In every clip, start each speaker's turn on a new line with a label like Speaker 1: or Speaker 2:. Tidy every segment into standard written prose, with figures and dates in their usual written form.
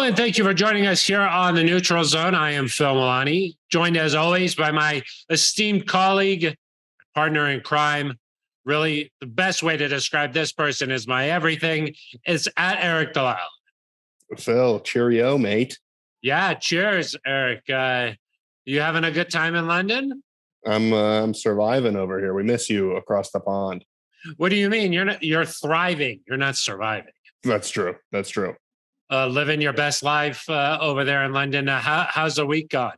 Speaker 1: Hello, and thank you for joining us here on the Neutral Zone. I am Phil Milani, joined as always by my esteemed colleague, partner in crime. Really, the best way to describe this person is my everything. It's at Eric Delisle.
Speaker 2: Phil, cheerio, mate.
Speaker 1: Yeah, cheers, Eric. You having a good time in London?
Speaker 2: I'm surviving over here. We miss you across the pond.
Speaker 1: What do you mean? You're thriving. You're not surviving.
Speaker 2: That's true.
Speaker 1: Living your best life over there in London. How's the week gone?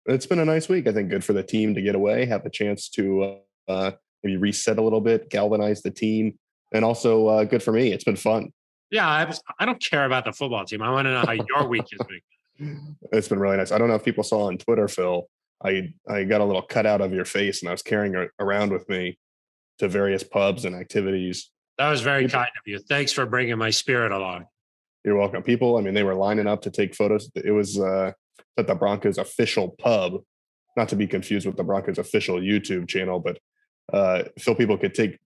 Speaker 2: It's been a nice week. I think good for the team to get away, have a chance to maybe reset a little bit, galvanize the team, and also good for me. It's been fun.
Speaker 1: Yeah, I don't care about the football team. I want to know how your week has been.
Speaker 2: It's been really nice. I don't know if people saw on Twitter, Phil. I got a little cutout of your face, and I was carrying it around with me to various pubs and activities.
Speaker 1: That was very kind of you. Thanks for bringing my spirit along.
Speaker 2: You're welcome. People, I mean, they were lining up to take photos. It was at the Broncos official pub, not to be confused with the Broncos official YouTube channel, but Phil, people could take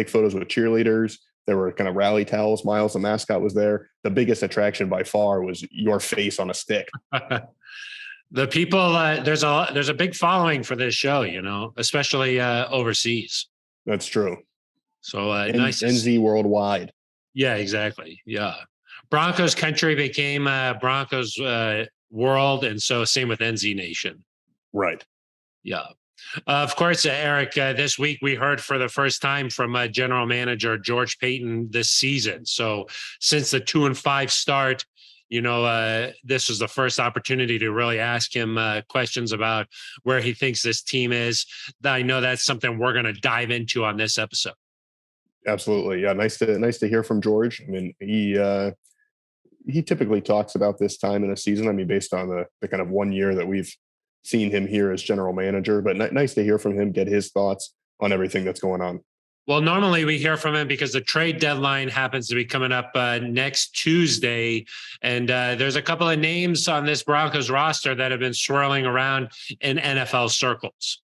Speaker 2: photos with cheerleaders. There were kind of rally towels. Miles, the mascot, was there. The biggest attraction by far was your face on a stick.
Speaker 1: The people, there's a big following for this show, especially overseas.
Speaker 2: That's true.
Speaker 1: So nice.
Speaker 2: NZ worldwide.
Speaker 1: Yeah, exactly. Yeah. Broncos country became Broncos world. And so same with NZ Nation.
Speaker 2: Right.
Speaker 1: Yeah. Of course, Eric, this week we heard for the first time from general manager George Paton this season. So since the 2-5 start, this was the first opportunity to really ask him questions about where he thinks this team is. I know that's something we're going to dive into on this episode.
Speaker 2: Absolutely. Yeah. Nice to hear from George. I mean, he typically talks about this time in the season. I mean, based on the kind of 1 year that we've seen him here as general manager, but nice to hear from him, get his thoughts on everything that's going on.
Speaker 1: Well, normally we hear from him because the trade deadline happens to be coming up next Tuesday. And there's a couple of names on this Broncos roster that have been swirling around in NFL circles.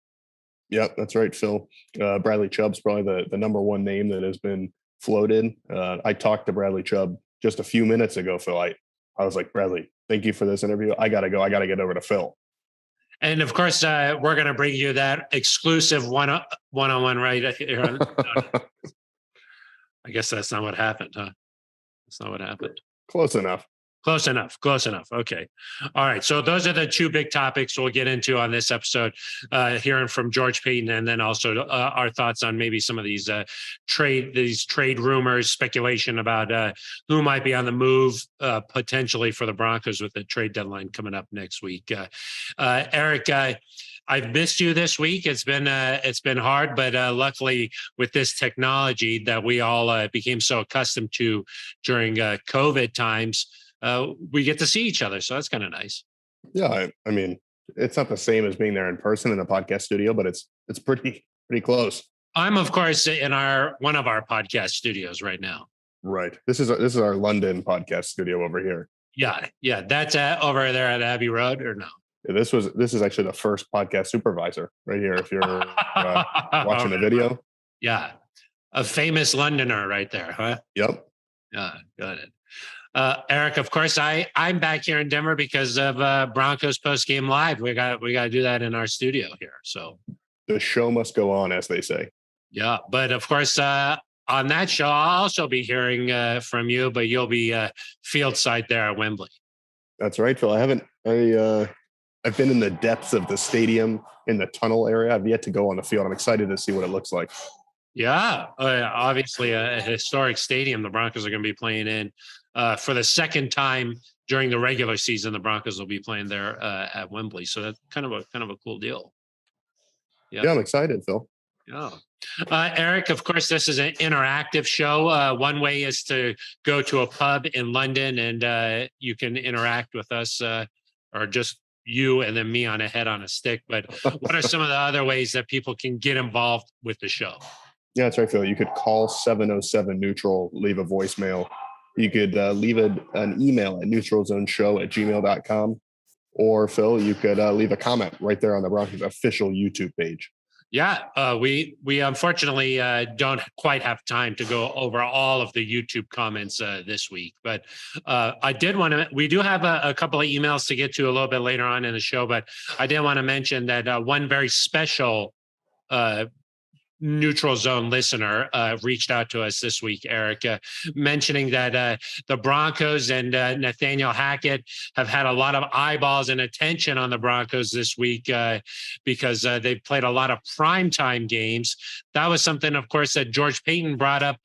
Speaker 2: Yep, that's right, Phil. Bradley Chubb's probably the number one name that has been floated. I talked to Bradley Chubb just a few minutes ago, Phil. I was like, Bradley, thank you for this interview. I got to go. I got to get over to Phil.
Speaker 1: And of course, we're going to bring you that exclusive one-on-one right here. I guess that's not what happened, huh? That's not what happened.
Speaker 2: Close enough.
Speaker 1: Close enough. Okay. All right. So those are the two big topics we'll get into on this episode, hearing from George Paton, and then also our thoughts on maybe some of these trade rumors, speculation about who might be on the move potentially for the Broncos with the trade deadline coming up next week. Eric, I've missed you this week. It's been hard, but luckily with this technology that we all became so accustomed to during COVID times, we get to see each other. So that's kind of nice.
Speaker 2: Yeah. I mean, it's not the same as being there in person in the podcast studio, but it's pretty close.
Speaker 1: I'm of course in one of our podcast studios right now.
Speaker 2: Right. This is our London podcast studio over here.
Speaker 1: Yeah. That's over there at Abbey Road, or no?
Speaker 2: Yeah, this is actually the first podcast supervisor right here. If you're watching the video.
Speaker 1: Yeah. A famous Londoner right there, huh?
Speaker 2: Yep.
Speaker 1: Yeah. Got it. Eric, of course, I'm back here in Denver because of Broncos Post Game Live. We got to do that in our studio here. So
Speaker 2: the show must go on, as they say.
Speaker 1: Yeah, but of course, on that show, I'll also be hearing from you, but you'll be field side there at Wembley.
Speaker 2: That's right, Phil. I've been in the depths of the stadium in the tunnel area. I've yet to go on the field. I'm excited to see what it looks like.
Speaker 1: Yeah, obviously a historic stadium the Broncos are going to be playing in. For the second time during the regular season, the Broncos will be playing there at Wembley. So that's kind of a cool deal.
Speaker 2: Yeah, I'm excited, Phil.
Speaker 1: Yeah. Eric, of course, this is an interactive show. One way is to go to a pub in London and you can interact with us or just you and then me on a head on a stick. But what are some of the other ways that people can get involved with the show?
Speaker 2: Yeah, that's right, Phil. You could call 707-NEUTRAL, leave a voicemail. You could leave an email at neutralzoneshow@gmail.com. Or, Phil, you could leave a comment right there on the Broncos official YouTube page.
Speaker 1: Yeah, we unfortunately don't quite have time to go over all of the YouTube comments this week, but I did want to. We do have a couple of emails to get to a little bit later on in the show, but I did want to mention that one very special uh, neutral zone listener reached out to us this week, Eric, mentioning that the Broncos and Nathaniel Hackett have had a lot of eyeballs and attention on the Broncos this week because they've played a lot of primetime games. That was something, of course, that George Paton brought up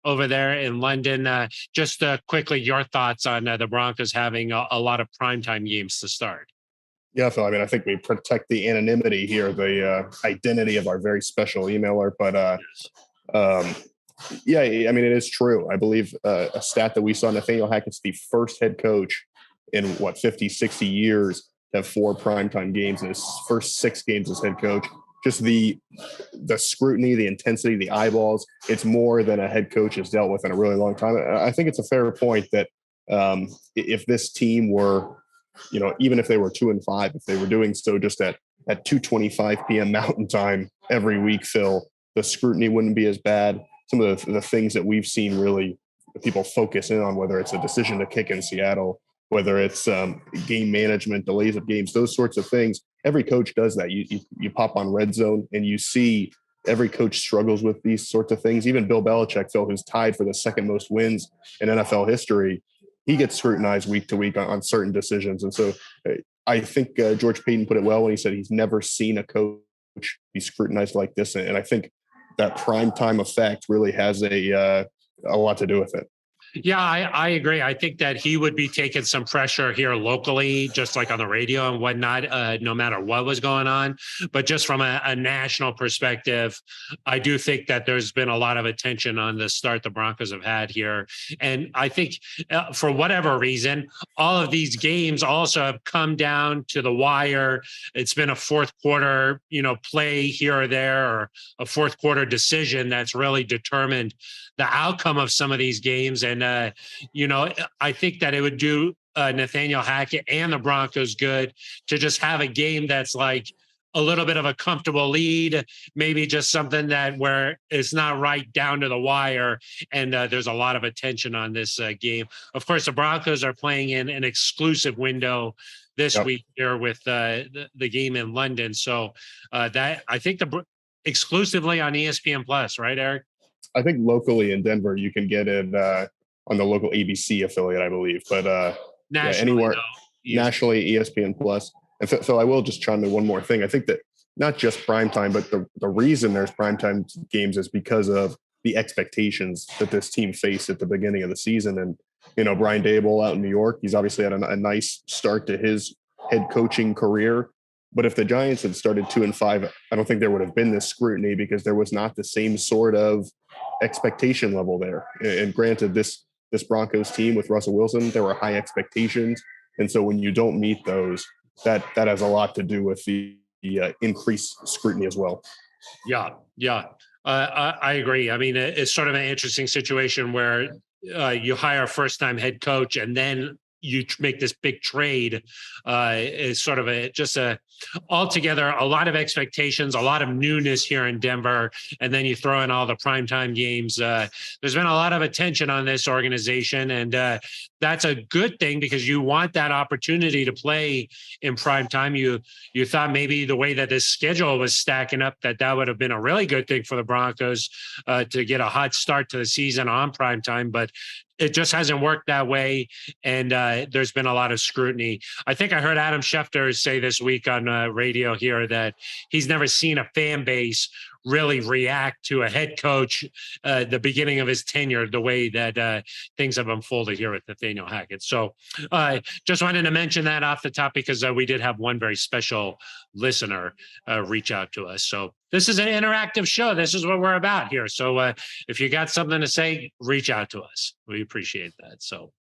Speaker 1: over there in London. Just quickly, your thoughts on the Broncos having a lot of primetime games to start.
Speaker 2: Yeah, Phil. I mean, I think we protect the anonymity here, the identity of our very special emailer. But um, yeah, I mean, it is true. I believe a stat that we saw: Nathaniel Hackett's the first head coach in what 50, 60 years to have 4 primetime games in his first 6 games as head coach. Just the scrutiny, the intensity, the eyeballs. It's more than a head coach has dealt with in a really long time. I think it's a fair point that if this team were, even if they were 2-5, if they were doing so just at 2:25 p.m. Mountain Time every week, Phil, the scrutiny wouldn't be as bad. Some of the things that we've seen really people focus in on, whether it's a decision to kick in Seattle, whether it's game management, delays of games, those sorts of things. Every coach does that. You pop on Red Zone and you see every coach struggles with these sorts of things. Even Bill Belichick, Phil, who's tied for the second most wins in NFL history, he gets scrutinized week to week on certain decisions. And so I think George Paton put it well when he said he's never seen a coach be scrutinized like this. And I think that prime time effect really has a lot to do with it.
Speaker 1: Yeah, I agree. I think that he would be taking some pressure here locally, just like on the radio and whatnot, no matter what was going on. But just from a national perspective, I do think that there's been a lot of attention on the start the Broncos have had here. And I think for whatever reason, all of these games also have come down to the wire. It's been a fourth quarter, play here or there, or a fourth quarter decision that's really determined the outcome of some of these games. And, I think that it would do Nathaniel Hackett and the Broncos good to just have a game that's like a little bit of a comfortable lead, maybe just something that where it's not right down to the wire. And there's a lot of attention on this game. Of course, the Broncos are playing in an exclusive window this week here with the game in London. So that I think exclusively on ESPN Plus, right, Eric?
Speaker 2: I think locally in Denver, you can get it on the local ABC affiliate, I believe. But anywhere nationally, ESPN Plus. And so I will just chime in one more thing. I think that not just primetime, but the reason there's primetime games is because of the expectations that this team faced at the beginning of the season. And, Brian Daboll out in New York, he's obviously had a nice start to his head coaching career. But if the Giants had started 2-5, I don't think there would have been this scrutiny because there was not the same sort of expectation level there. And granted, this Broncos team with Russell Wilson, there were high expectations. And so when you don't meet those, that has a lot to do with the increased scrutiny as well.
Speaker 1: Yeah. I agree. I mean, it's sort of an interesting situation where you hire a first-time head coach and then you make this big trade. Is sort of altogether a lot of expectations, a lot of newness here in Denver, and then you throw in all the primetime games. There's been a lot of attention on this organization, and that's a good thing because you want that opportunity to play in primetime. You thought maybe the way that this schedule was stacking up that would have been a really good thing for the Broncos to get a hot start to the season on primetime, but it just hasn't worked that way. And there's been a lot of scrutiny. I think I heard Adam Schefter say this week on radio here that he's never seen a fan base really react to a head coach the beginning of his tenure the way that things have unfolded here with Nathaniel Hackett. So just wanted to mention that off the top because we did have one very special listener reach out to us. So this is an interactive show. This is what we're about here. So if you got something to say, reach out to us. We appreciate that. So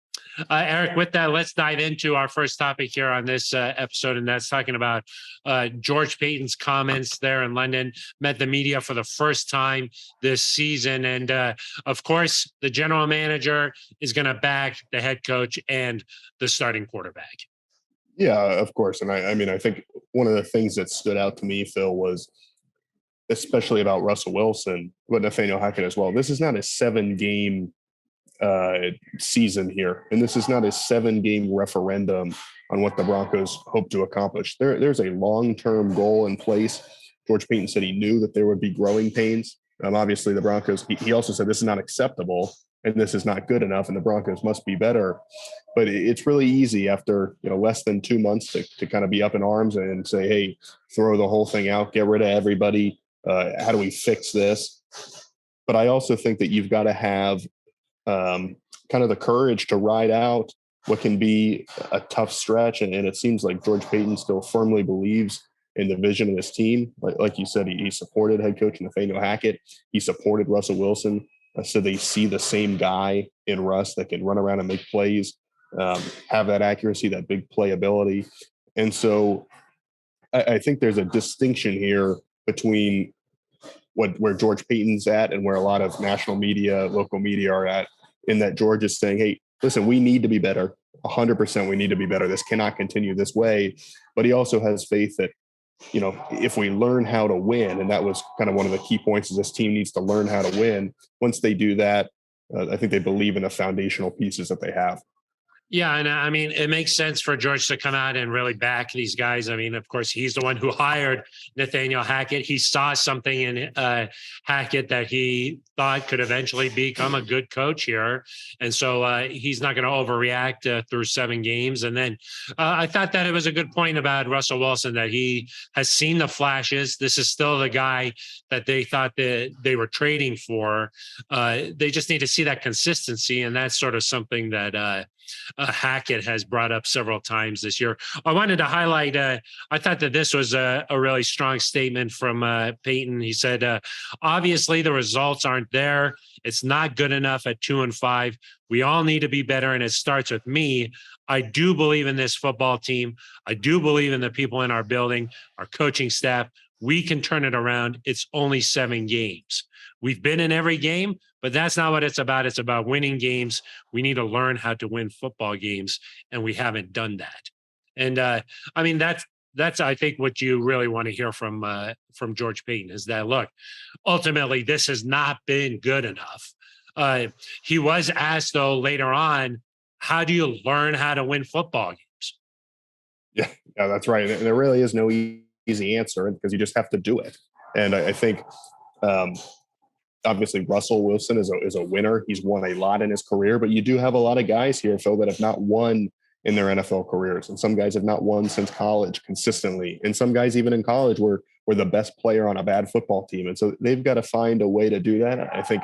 Speaker 1: Eric, with that, let's dive into our first topic here on this episode, and that's talking about George Paton's comments there in London, met the media for the first time this season. And of course, the general manager is going to back the head coach and the starting quarterback.
Speaker 2: Yeah, of course. And I mean, I think one of the things that stood out to me, Phil, was especially about Russell Wilson, but Nathaniel Hackett as well. This is not a 7-game season here, and this is not a 7-game referendum on what the Broncos hope to accomplish. There's a long-term goal in place. George Paton said he knew that there would be growing pains. Obviously, the Broncos, he also said this is not acceptable and this is not good enough and the Broncos must be better. But it's really easy after less than 2 months to kind of be up in arms and say, hey, throw the whole thing out, get rid of everybody. How do we fix this? But I also think that you've got to have kind of the courage to ride out what can be a tough stretch. And it seems like George Paton still firmly believes in the vision of his team. Like you said, he supported head coach Nathaniel Hackett. He supported Russell Wilson. So they see the same guy in Russ that can run around and make plays, have that accuracy, that big playability. And so I think there's a distinction here between where George Paton's at and where a lot of national media, local media are at, in that George is saying, hey, listen, we need to be better. 100% we need to be better. This cannot continue this way. But he also has faith that, if we learn how to win, and that was kind of one of the key points, is this team needs to learn how to win. Once they do that, I think they believe in the foundational pieces that they have.
Speaker 1: Yeah, and I mean, it makes sense for George to come out and really back these guys. I mean, of course, he's the one who hired Nathaniel Hackett. He saw something in Hackett that he thought could eventually become a good coach here. And so he's not going to overreact through 7 games. And then I thought that it was a good point about Russell Wilson, that he has seen the flashes. This is still the guy that they thought that they were trading for. They just need to see that consistency. And that's sort of something that Hackett has brought up several times this year. I wanted to highlight, I thought that this was a really strong statement from Paton. He said, obviously the results aren't there. It's not good enough at 2-5. We all need to be better, and it starts with me. I do believe in this football team. I do believe in the people in our building, our coaching staff. We can turn it around. It's only 7 games. We've been in every game, but that's not what it's about. It's about winning games. We need to learn how to win football games, and we haven't done that. And I mean, that's I think what you really want to hear from George Paton, is that, look, ultimately this has not been good enough. He was asked, though, later on, how do you learn how to win football games?
Speaker 2: Yeah, that's right. And there really is no easy answer, because you just have to do it. And I think obviously Russell Wilson is a winner. He's won a lot in his career, but you do have a lot of guys here, Phil, that have not won in their NFL careers. And some guys have not won since college consistently. And some guys, even in college, were the best player on a bad football team. And so they've got to find a way to do that. I think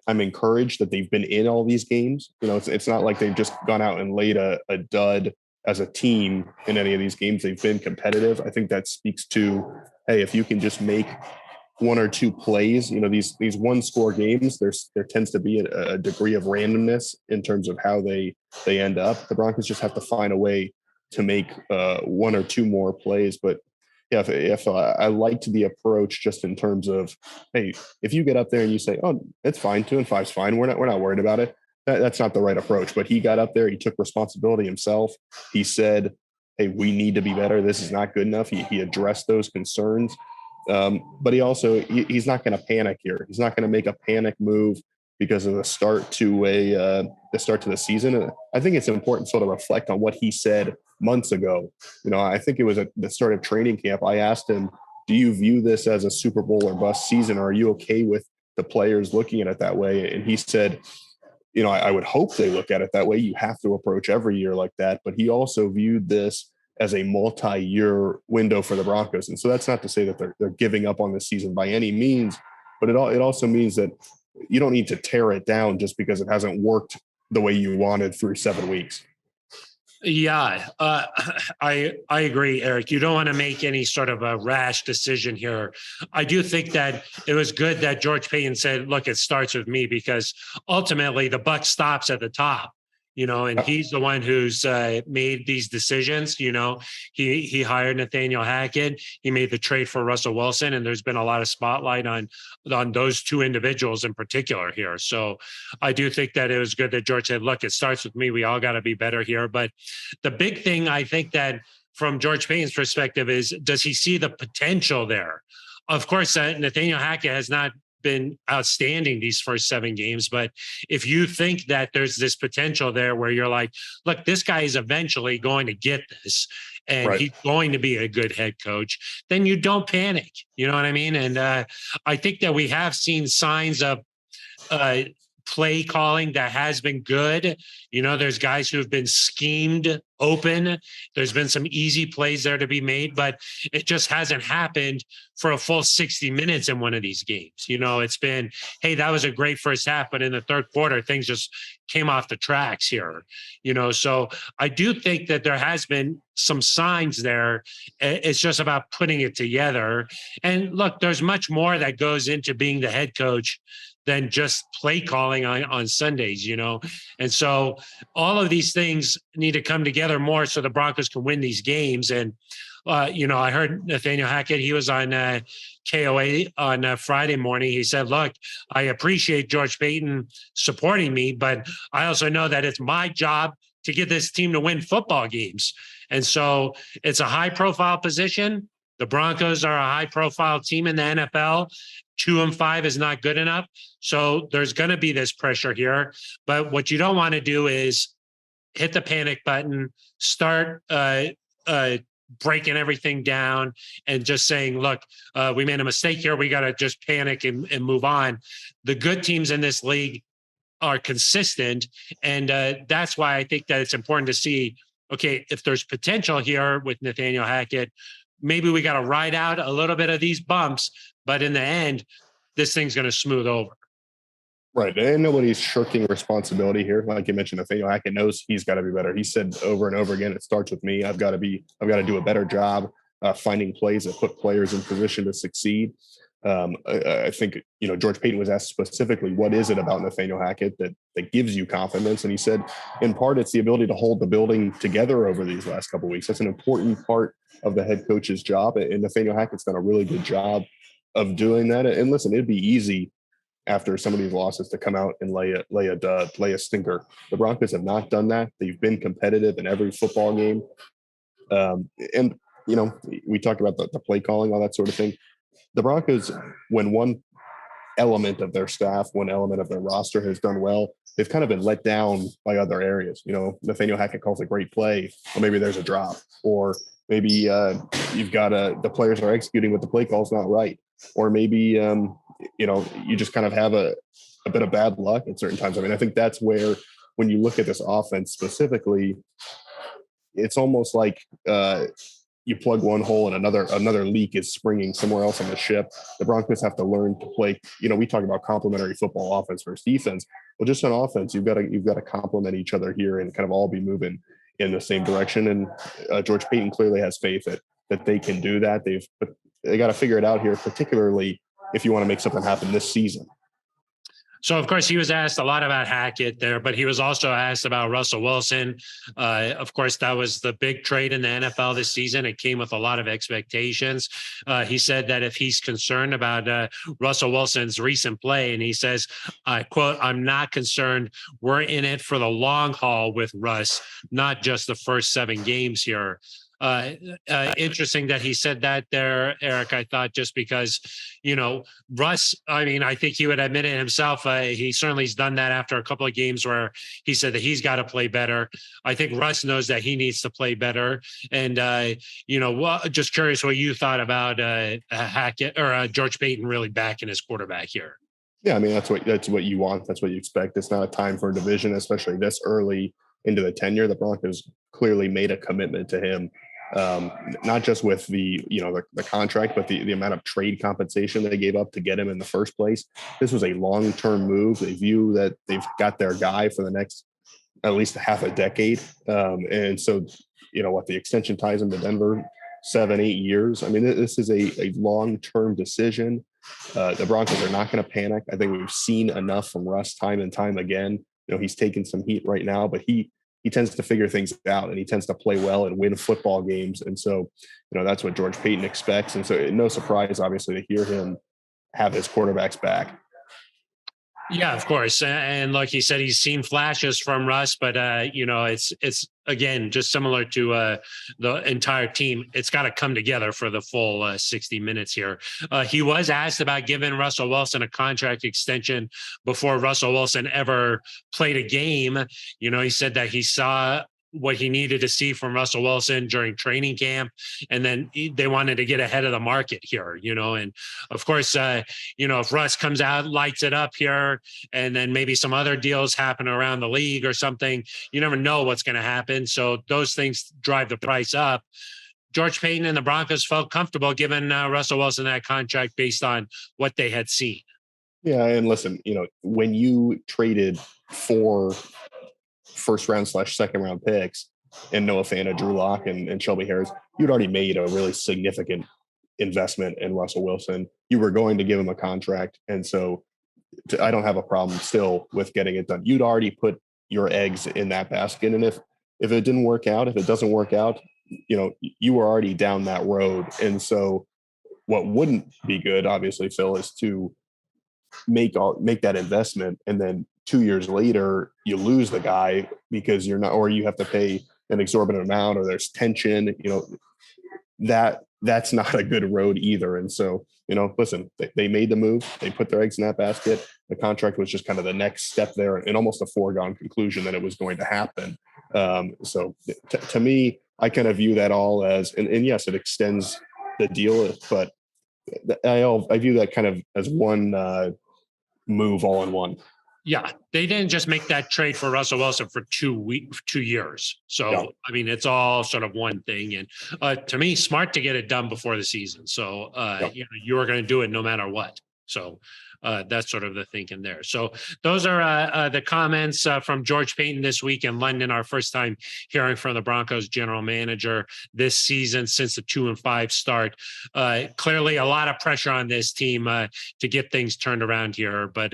Speaker 2: I'm encouraged that they've been in all these games. It's not like they've just gone out and laid a dud as a team in any of these games. They've been competitive. I think that speaks to, hey, if you can just make 1 or 2 plays, these 1-score games, there tends to be a degree of randomness in terms of how they end up. The Broncos just have to find a way to make 1 or 2 more plays. But yeah, if I liked the approach just in terms of, hey, if you get up there and you say, oh, it's fine, 2-5 is fine, we're not worried about it. That's not the right approach. But he got up there, he took responsibility himself. He said, hey, we need to be better. This is not good enough. He addressed those concerns. But he's not going to panic here. He's not going to make a panic move because of the start to the season. And I think it's important sort of reflect on what he said months ago. I think it was at the start of training camp. I asked him, do you view this as a Super Bowl or bust season? Or are you okay with the players looking at it that way? And he said, I would hope they look at it that way. You have to approach every year like that. But he also viewed this as a multi-year window for the Broncos. And so that's not to say that they're giving up on this season by any means, but it also means that you don't need to tear it down just because it hasn't worked the way you wanted through 7 weeks.
Speaker 1: Yeah, I agree, Eric. You don't want to make any sort of a rash decision here. I do think that it was good that George Paton said, look, it starts with me, because ultimately the buck stops at the top. And he's the one who's made these decisions. He hired Nathaniel Hackett. He made the trade for Russell Wilson, and there's been a lot of spotlight on those 2 individuals in particular here. So I do think that it was good that George said, look, it starts with me. We all got to be better here. But the big thing, I think, that from George Paton's perspective is, does he see the potential there? of course, Nathaniel Hackett has not been outstanding these first 7 games. But if you think that there's this potential there where you're like, look, this guy is eventually going to get this and
Speaker 2: Right.
Speaker 1: he's going to be a good head coach, then you don't panic. You know what I mean? And I think that we have seen signs of play calling that has been good. You know, there's guys who have been schemed open. There's been some easy plays there to be made, but it just hasn't happened for a full 60 minutes in one of these games. You know, it's been, hey, that was a great first half, but in the third quarter, things just came off the tracks here. You know, so I do think that there has been some signs there. It's just about putting it together. And look, there's much more that goes into being the head coach than just play calling on Sundays, you know? And so all of these things need to come together more so the Broncos can win these games. And, you know, I heard Nathaniel Hackett, he was on KOA on Friday morning. He said, look, I appreciate George Paton supporting me, but I also know that it's my job to get this team to win football games. And so it's a high profile position. The Broncos are a high profile team in the NFL. 2-5 is not good enough. So there's going to be this pressure here. But what you don't want to do is hit the panic button, start breaking everything down and just saying, look, we made a mistake here. We got to just panic and move on. The good teams in this league are consistent. And that's why I think that it's important to see, okay, if there's potential here with Nathaniel Hackett, maybe we got to ride out a little bit of these bumps, but in the end, this thing's going to smooth over.
Speaker 2: Right. And nobody's shirking responsibility here. Like you mentioned, Nathaniel Hackett knows he's got to be better. He said over and over again, it starts with me. I've got to do a better job finding plays that put players in position to succeed. I think, you know, George Paton was asked specifically, what is it about Nathaniel Hackett that gives you confidence? And he said, in part, it's the ability to hold the building together over these last couple of weeks. That's an important part of the head coach's job. And Nathaniel Hackett's done a really good job of doing that. And listen, it'd be easy after some of these losses to come out and lay a stinker. The Broncos have not done that. They've been competitive in every football game. And, you know, we talked about the play calling, all that sort of thing. The Broncos, when one element of their staff, one element of their roster has done well, they've kind of been let down by other areas. You know, Nathaniel Hackett calls a great play, or maybe there's a drop, or maybe you've got the players are executing, but the play call's not right, or maybe you know, you just kind of have a bit of bad luck at certain times. I mean, I think that's where, when you look at this offense specifically, it's almost like you plug one hole and another leak is springing somewhere else on the ship. The Broncos have to learn to play. You know, we talk about complementary football, offense versus defense. Well, just on offense, you've got to complement each other here and kind of all be moving in the same direction. And George Paton clearly has faith that they can do that. They got to figure it out here, particularly if you want to make something happen this season.
Speaker 1: So, of course, he was asked a lot about Hackett there, but he was also asked about Russell Wilson. Of course, that was the big trade in the NFL this season. It came with a lot of expectations. He said that if he's concerned about Russell Wilson's recent play, and he says, I quote, "I'm not concerned. We're in it for the long haul with Russ, not just the first 7 games here." Interesting that he said that there, Eric. I thought just because, you know, Russ, I mean, I think he would admit it himself. He certainly has done that after a couple of games where he said that he's got to play better. I think Russ knows that he needs to play better. And, you know, just curious what you thought about Hackett or George Paton really backing his quarterback here.
Speaker 2: Yeah, I mean, that's what you want. That's what you expect. It's not a time for a division, especially this early into the tenure. The Broncos clearly made a commitment to him. Not just with the contract, but the amount of trade compensation they gave up to get him in the first place. This was a long-term move. They view that they've got their guy for the next at least half a decade. And so, you know what, the extension ties him to Denver 7-8 years. I mean, this is a long-term decision. The Broncos are not going to panic. I think we've seen enough from Russ time and time again. You know, he's taking some heat right now, but he tends to figure things out and he tends to play well and win football games. And so, you know, that's what George Paton expects. And so no surprise, obviously, to hear him have his quarterbacks back.
Speaker 1: Yeah, of course. And like he said, he's seen flashes from Russ, but it's again just similar to the entire team. It's got to come together for the full 60 minutes here. He was asked about giving Russell Wilson a contract extension before Russell Wilson ever played a game. He said that he saw what he needed to see from Russell Wilson during training camp, and then they wanted to get ahead of the market here. And of course, if Russ comes out, lights it up here, and then maybe some other deals happen around the league or something, you never know what's going to happen. So those things drive the price up. George Paton and the Broncos felt comfortable giving Russell Wilson that contract based on what they had seen.
Speaker 2: Yeah, and listen, when you traded 4 first round/second round picks and Noah Fant, Drew Lock, and Shelby Harris, you'd already made a really significant investment in Russell Wilson. You were going to give him a contract, and so I don't have a problem still with getting it done. You'd already put your eggs in that basket, and if it didn't work out, if it doesn't work out, you were already down that road. And so, what wouldn't be good, obviously, Phil, is to make that investment and then 2 years later you lose the guy because you're not, or you have to pay an exorbitant amount, or there's tension. That's not a good road either. And so, listen, they made the move, they put their eggs in that basket. The contract was just kind of the next step there, and almost a foregone conclusion that it was going to happen. So to me, I kind of view that all as, and yes, it extends the deal, but I view that kind of as one move all in one.
Speaker 1: Yeah, they didn't just make that trade for Russell Wilson for 2 years. So, yeah. I mean, it's all sort of one thing. And to me, smart to get it done before the season. So, you were going to do it no matter what. So that's sort of the thinking there. So those are the comments from George Paton this week in London. Our first time hearing from the Broncos general manager this season since the 2-5 start. Clearly a lot of pressure on this team to get things turned around here, but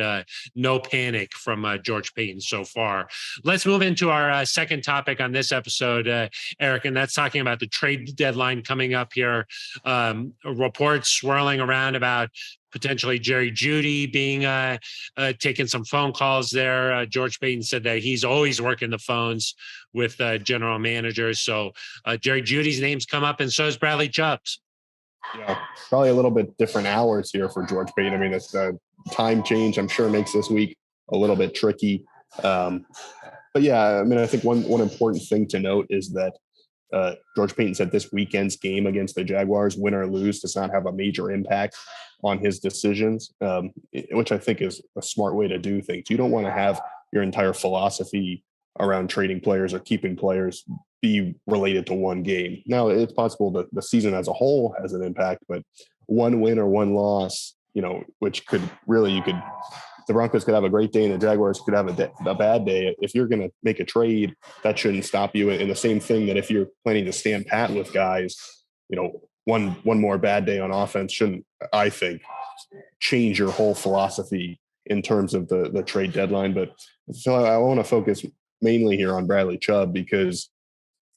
Speaker 1: no panic from George Paton so far. Let's move into our second topic on this episode, Eric, and that's talking about the trade deadline coming up here. Reports swirling around about potentially Jerry Jeudy being taking some phone calls there. George Paton said that he's always working the phones with general managers. So Jerry Jeudy's name's come up, and so is Bradley Chubb's.
Speaker 2: Yeah, probably a little bit different hours here for George Paton. I mean, it's the time change, I'm sure, makes this week a little bit tricky. But yeah, I mean, I think one important thing to note is that George Paton said this weekend's game against the Jaguars, win or lose, does not have a major impact on his decisions, which I think is a smart way to do things. You don't want to have your entire philosophy around trading players or keeping players be related to one game. Now, it's possible that the season as a whole has an impact, but one win or one loss, which could really, the Broncos could have a great day and the Jaguars could have a bad day. If you're going to make a trade, that shouldn't stop you. And the same thing that if you're planning to stand pat with guys, one more bad day on offense shouldn't, I think, change your whole philosophy in terms of the trade deadline. But so I want to focus mainly here on Bradley Chubb because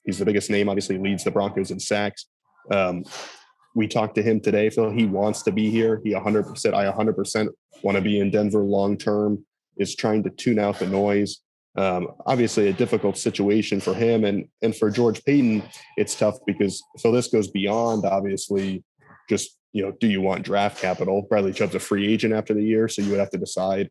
Speaker 2: he's the biggest name, obviously leads the Broncos in sacks. We talked to him today, Phil. He wants to be here. I 100% want to be in Denver long term, is trying to tune out the noise. Obviously a difficult situation for him and for George Paton. It's tough because this goes beyond obviously just, do you want draft capital? Bradley Chubb's a free agent after the year. So you would have to decide,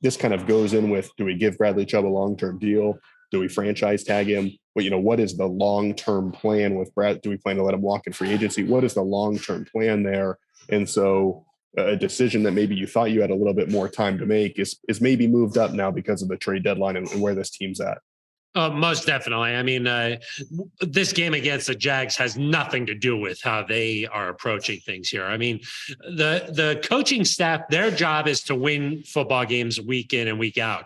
Speaker 2: this kind of goes in with, do we give Bradley Chubb a long-term deal? Do we franchise tag him? But, what is the long-term plan with Brad? Do we plan to let him walk in free agency? What is the long-term plan there? And so a decision that maybe you thought you had a little bit more time to make is maybe moved up now because of the trade deadline and where this team's at.
Speaker 1: Most definitely. I mean, this game against the Jags has nothing to do with how they are approaching things here. I mean, the coaching staff, their job is to win football games week in and week out.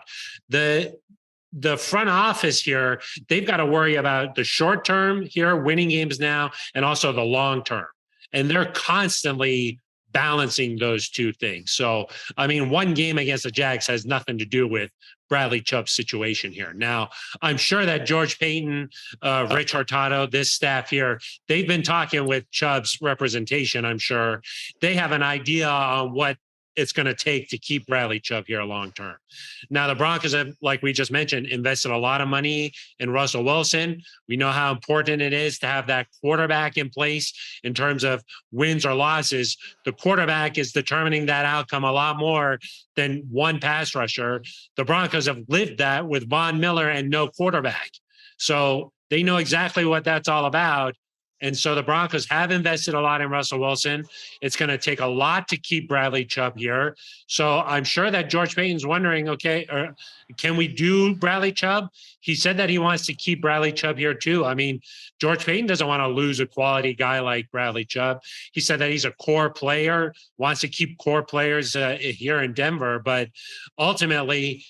Speaker 1: The front office here, they've got to worry about the short term here, winning games now, and also the long term. And they're constantly balancing those two things. So, I mean, one game against the Jags has nothing to do with Bradley Chubb's situation here. Now, I'm sure that George Paton, Rich Hurtado, this staff here, they've been talking with Chubb's representation. I'm sure they have an idea on what it's going to take to keep Bradley Chubb here long term. Now, the Broncos have, like we just mentioned, invested a lot of money in Russell Wilson. We know how important it is to have that quarterback in place in terms of wins or losses. The quarterback is determining that outcome a lot more than one pass rusher. The Broncos have lived that with Von Miller and no quarterback. So they know exactly what that's all about. And so the Broncos have invested a lot in Russell Wilson. It's going to take a lot to keep Bradley Chubb here. So I'm sure that George Paton's wondering, okay, can we do Bradley Chubb? He said that he wants to keep Bradley Chubb here too. I mean, George Paton doesn't want to lose a quality guy like Bradley Chubb. He said that he's a core player, wants to keep core players here in Denver. But ultimately,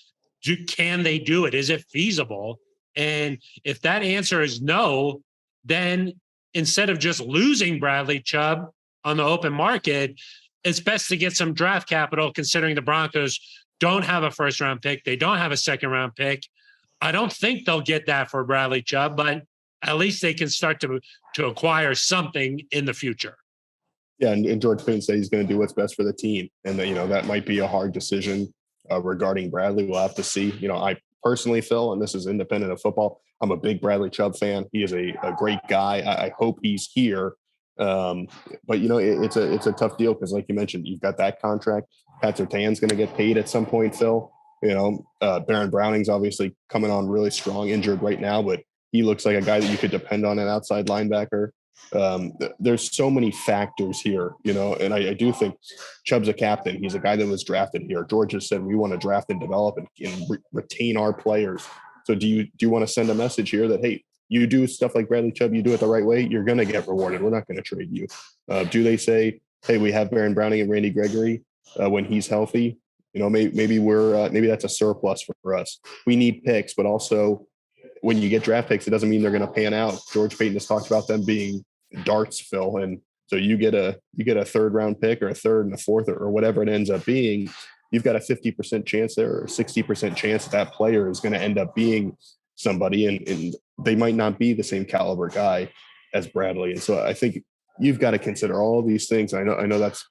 Speaker 1: can they do it? Is it feasible? And if that answer is no, then instead of just losing Bradley Chubb on the open market, it's best to get some draft capital, considering the Broncos don't have a first round pick. They don't have a second round pick. I don't think they'll get that for Bradley Chubb, but at least they can start to acquire something in the future.
Speaker 2: Yeah, and George Paton said he's going to do what's best for the team, and that, you know, that might be a hard decision regarding Bradley. We'll have to see. You know, I personally, Phil, and this is independent of football, I'm a big Bradley Chubb fan. He is a great guy. I hope he's here. But, you know, it's a tough deal because, like you mentioned, you've got that contract. Pat Surtain's going to get paid at some point, Phil. You know, Baron Browning's obviously coming on really strong, injured right now, but he looks like a guy that you could depend on, an outside linebacker. There's so many factors here, you know, and I do think Chubb's a captain. He's a guy that was drafted here. George has said we want to draft and develop and retain our players. So do you want to send a message here that, hey, you do stuff like Bradley Chubb, you do it the right way, you're going to get rewarded. We're not going to trade you. Do they say, hey, we have Baron Browning and Randy Gregory when he's healthy? You know, maybe that's a surplus for us. We need picks, but also when you get draft picks, it doesn't mean they're going to pan out. George Paton has talked about them being darts, Phil, and so you get a third round pick or a third and a fourth or whatever it ends up being. You've got a 50% chance there or 60% chance that player is going to end up being somebody, and they might not be the same caliber guy as Bradley. And so I think you've got to consider all these things. I know that's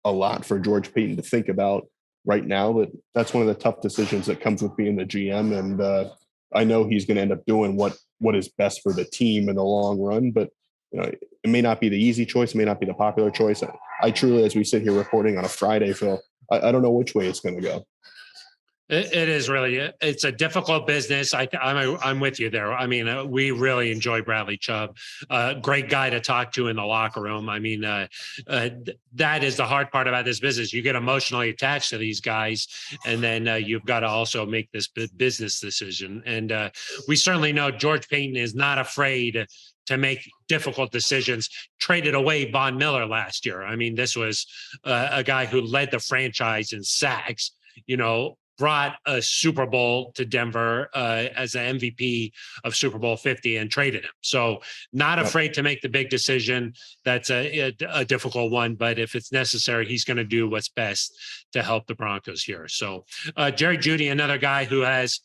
Speaker 2: a lot for George Paton to think about right now, but that's one of the tough decisions that comes with being the GM. And I know he's going to end up doing what is best for the team in the long run, but you know, it may not be the easy choice, it may not be the popular choice. I truly, as we sit here reporting on a Friday, Phil, I don't know which way it's going to go.
Speaker 1: It is really, it's a difficult business. I'm with you there. I mean, we really enjoy Bradley Chubb, great guy to talk to in the locker room. I mean, that is the hard part about this business. You get emotionally attached to these guys, and then you've got to also make this business decision. And we certainly know George Paton is not afraid to make difficult decisions. Traded away Von Miller last year. I mean, this was a guy who led the franchise in sacks, you know, brought a Super Bowl to Denver as an MVP of Super Bowl 50 and traded him. So not afraid to make the big decision. That's a difficult one, but if it's necessary, he's going to do what's best to help the Broncos here. So Jerry Jeudy, another guy who has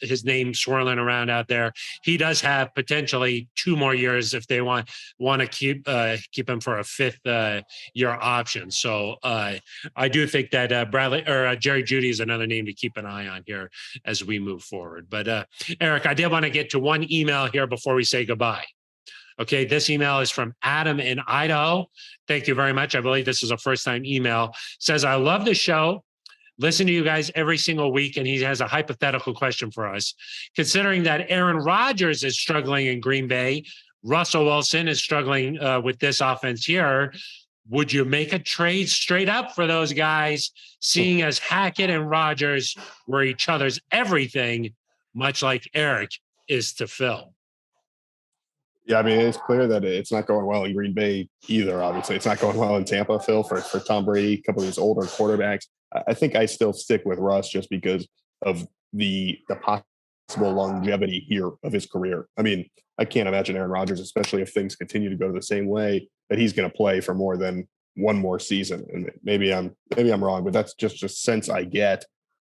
Speaker 1: his name swirling around out there. He does have potentially 2 more years if they want to keep him for a 5th year option. So I do think that Jerry Jeudy is another name to keep an eye on here as we move forward. But Eric, I did want to get to one email here before we say goodbye. Okay, this email is from Adam in Idaho. Thank you very much. I believe this is a first-time email. Says, I love the show. Listen to you guys every single week, and he has a hypothetical question for us. Considering that Aaron Rodgers is struggling in Green Bay, Russell Wilson is struggling with this offense here, would you make a trade straight up for those guys, seeing as Hackett and Rodgers were each other's everything, much like Eric is to Phil?
Speaker 2: Yeah, I mean, it's clear that it's not going well in Green Bay either, obviously. It's not going well in Tampa, Phil, for Tom Brady, a couple of these older quarterbacks. I think I still stick with Russ just because of the possible longevity here of his career. I mean, I can't imagine Aaron Rodgers, especially if things continue to go the same way, that he's going to play for more than one more season. And maybe I'm wrong, but that's just a sense I get.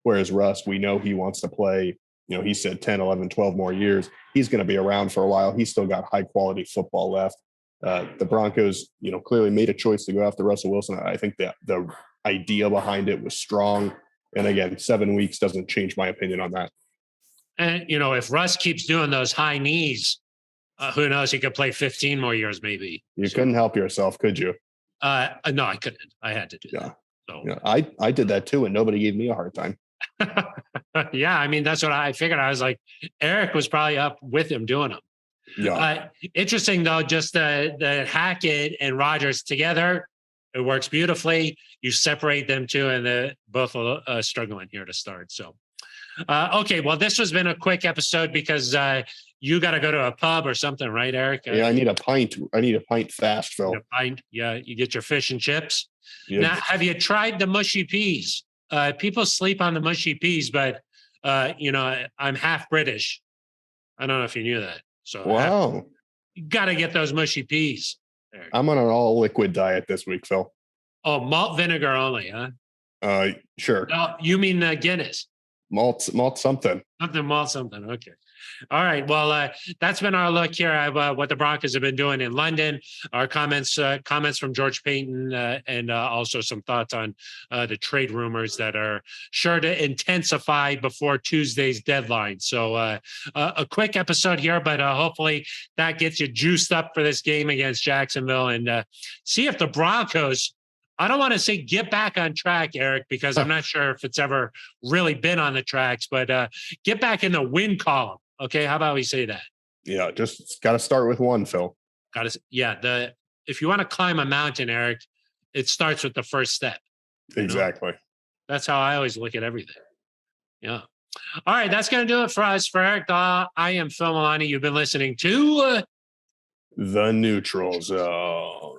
Speaker 2: Whereas Russ, we know he wants to play, you know, he said 10, 11, 12 more years. He's going to be around for a while. He's still got high quality football left. The Broncos, you know, clearly made a choice to go after Russell Wilson. I think that the idea behind it was strong. And again, 7 weeks doesn't change my opinion on that.
Speaker 1: And, if Russ keeps doing those high knees, who knows? He could play 15 more years, maybe.
Speaker 2: You couldn't help yourself, could you?
Speaker 1: No, I couldn't. I had to do that. So.
Speaker 2: Yeah, I did that too, and nobody gave me a hard time.
Speaker 1: Yeah, I mean, that's what I figured. I was like, Eric was probably up with him doing them.
Speaker 2: Yeah.
Speaker 1: Interesting though, just the Hackett and Rodgers together, it works beautifully. You separate them two, and they're both struggling here to start. So, okay, well, this has been a quick episode because you got to go to a pub or something, right, Eric?
Speaker 2: Yeah, I need a pint. I need a pint fast, Phil.
Speaker 1: A pint. Yeah, you get your fish and chips.
Speaker 2: Yeah.
Speaker 1: Now, have you tried the mushy peas? People sleep on the mushy peas, but I'm half British. I don't know if you knew that. So
Speaker 2: wow,
Speaker 1: you got to get those mushy peas. There.
Speaker 2: I'm on an all liquid diet this week, Phil.
Speaker 1: Oh, malt vinegar only, huh?
Speaker 2: Sure.
Speaker 1: No, you mean Guinness?
Speaker 2: Malt something.
Speaker 1: Something. Okay. All right. Well, that's been our look here at what the Broncos have been doing in London. Our comments from George Paton, and also some thoughts on the trade rumors that are sure to intensify before Tuesday's deadline. So a quick episode here, but hopefully that gets you juiced up for this game against Jacksonville, and see if the Broncos, I don't want to say get back on track, Eric, because I'm not sure if it's ever really been on the tracks, but get back in the win column. Okay, how about we say that?
Speaker 2: Yeah, just got to start with one, Phil.
Speaker 1: If you want to climb a mountain, Eric, it starts with the first step.
Speaker 2: Exactly.
Speaker 1: That's how I always look at everything. Yeah. All right, that's going to do it for us. For Eric Daw, I am Phil Milani. You've been listening to
Speaker 2: The Neutral Zone.